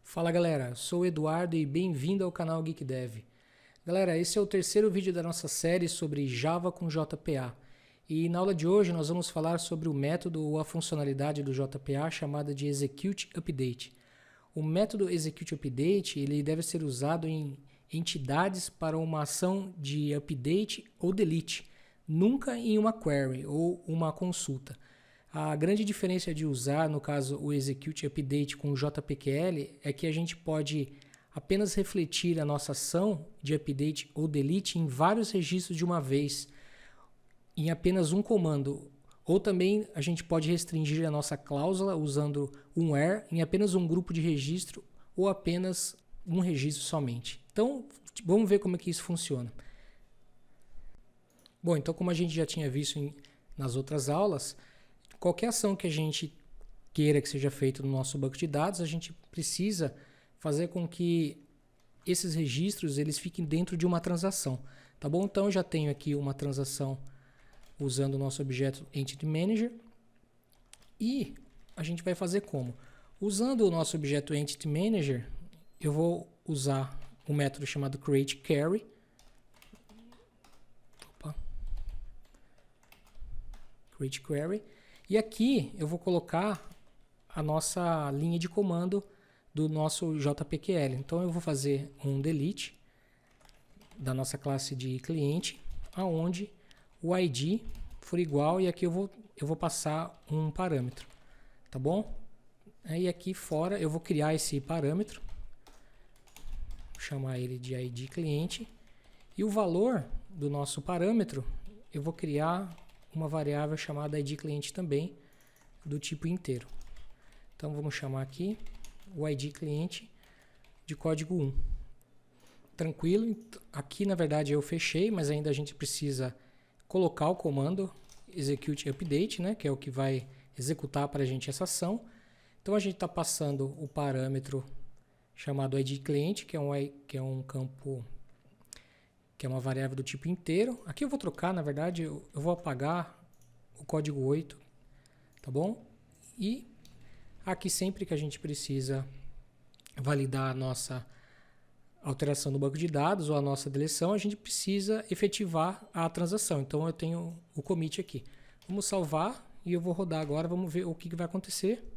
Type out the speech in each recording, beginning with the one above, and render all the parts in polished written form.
Fala galera, sou o Eduardo e bem-vindo ao canal Geek Dev. Galera, esse é o terceiro vídeo da nossa série sobre Java com JPA. E na aula de hoje nós vamos falar sobre o método ou a funcionalidade do JPA chamada de Execute Update. O método Execute Update ele deve ser usado em entidades para uma ação de update ou delete, nunca em uma query ou uma consulta. A grande diferença de usar, no caso, o Execute Update com o JPQL é que a gente pode apenas refletir a nossa ação de update ou delete em vários registros de uma vez, em apenas um comando. Ou também a gente pode restringir a nossa cláusula usando um where em apenas um grupo de registro ou apenas um registro somente. Então, vamos ver como é que isso funciona. Bom, então como a gente já tinha visto nas outras aulas, qualquer ação que a gente queira que seja feita no nosso banco de dados, a gente precisa fazer com que esses registros eles fiquem dentro de uma transação. Tá bom? Então eu já tenho aqui uma transação usando o nosso objeto Entity Manager. E a gente vai fazer como? Usando o nosso objeto Entity Manager, eu vou usar um método chamado createQuery. createQuery. E aqui eu vou colocar a nossa linha de comando do nosso JPQL. Então eu vou fazer um delete da nossa classe de cliente, aonde o ID for igual e aqui eu vou passar um parâmetro, tá bom? Aí aqui fora eu vou criar esse parâmetro, vou chamar ele de ID cliente e o valor do nosso parâmetro eu vou criar uma variável chamada ID cliente também, do tipo inteiro. Então vamos chamar aqui o ID cliente de código 1. Tranquilo, aqui na verdade eu fechei, mas ainda a gente precisa colocar o comando execute update, né, que é o que vai executar para a gente essa ação. Então a gente está passando o parâmetro chamado ID cliente, que é um campo, que é uma variável do tipo inteiro. Aqui eu vou trocar, na verdade, eu vou apagar o código 8, tá bom? E aqui sempre que a gente precisa validar a nossa alteração do banco de dados ou a nossa deleção, a gente precisa efetivar a transação. Então eu tenho o commit aqui. Vamos salvar e eu vou rodar agora, vamos ver o que vai acontecer.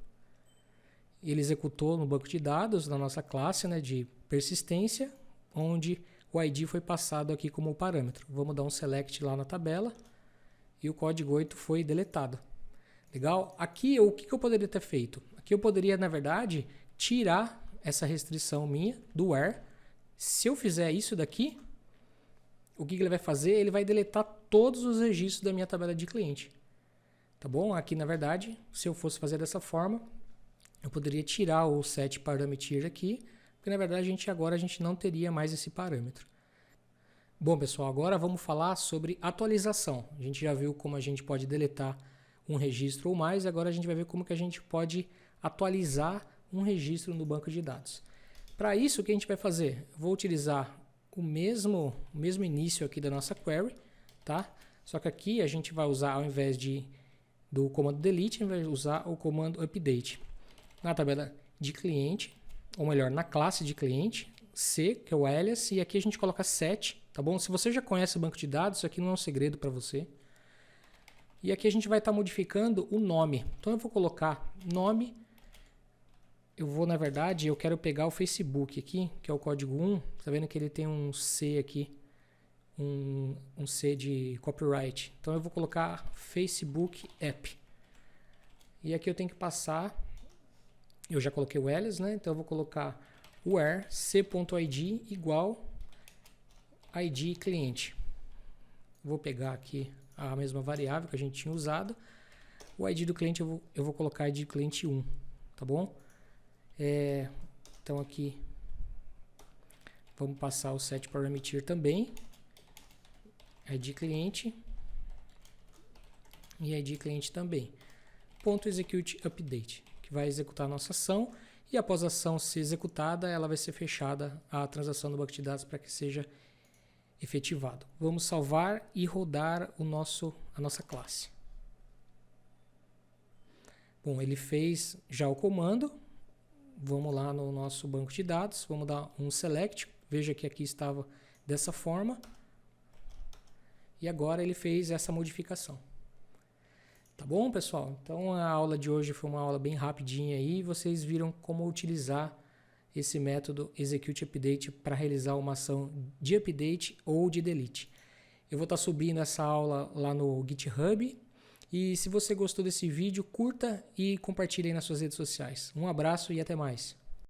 Ele executou no banco de dados da nossa classe, né, de persistência, onde o ID foi passado aqui como parâmetro. Vamos dar um select lá na tabela e o código 8 foi deletado. Legal? Aqui o que eu poderia ter feito? Aqui eu poderia, na verdade, tirar essa restrição minha do where. Se eu fizer isso daqui, o que ele vai fazer? Ele vai deletar todos os registros da minha tabela de cliente. Tá bom? Aqui, na verdade, se eu fosse fazer dessa forma, eu poderia tirar o setParameter aqui, porque na verdade agora a gente não teria mais esse parâmetro. Bom, pessoal, agora vamos falar sobre atualização. A gente já viu como a gente pode deletar um registro ou mais, agora a gente vai ver como que a gente pode atualizar um registro no banco de dados. Para isso, o que a gente vai fazer? Eu vou utilizar o mesmo início aqui da nossa query, tá? Só que aqui a gente vai usar, ao invés do comando delete, a gente vai usar o comando update. Na tabela de cliente, ou melhor, na classe de cliente, C, que é o alias, e aqui a gente coloca set, tá bom? Se você já conhece o banco de dados, isso aqui não é um segredo para você. E aqui a gente vai estar modificando o nome. Então eu vou colocar nome, na verdade, eu quero pegar o Facebook aqui, que é o código 1, tá vendo que ele tem um C aqui, um C de copyright. Então eu vou colocar Facebook App. E aqui eu tenho que passar, eu já coloquei o alias, né? Então eu vou colocar where c.id igual ID cliente. Vou pegar aqui a mesma variável que a gente tinha usado. O ID do cliente eu vou colocar ID cliente 1, tá bom? Então aqui vamos passar o setParameter também, ID cliente e ID cliente também. Ponto execute update, que vai executar a nossa ação e após a ação ser executada, ela vai ser fechada a transação do banco de dados para que seja efetivado. Vamos salvar e rodar a nossa classe. Bom, ele fez já o comando, vamos lá no nosso banco de dados, vamos dar um select, veja que aqui estava dessa forma, e agora ele fez essa modificação. Tá bom, pessoal? Então a aula de hoje foi uma aula bem rapidinha aí, vocês viram como utilizar esse método execute update para realizar uma ação de update ou de delete. Eu vou estar subindo essa aula lá no GitHub. E se você gostou desse vídeo, curta e compartilhe aí nas suas redes sociais. Um abraço e até mais.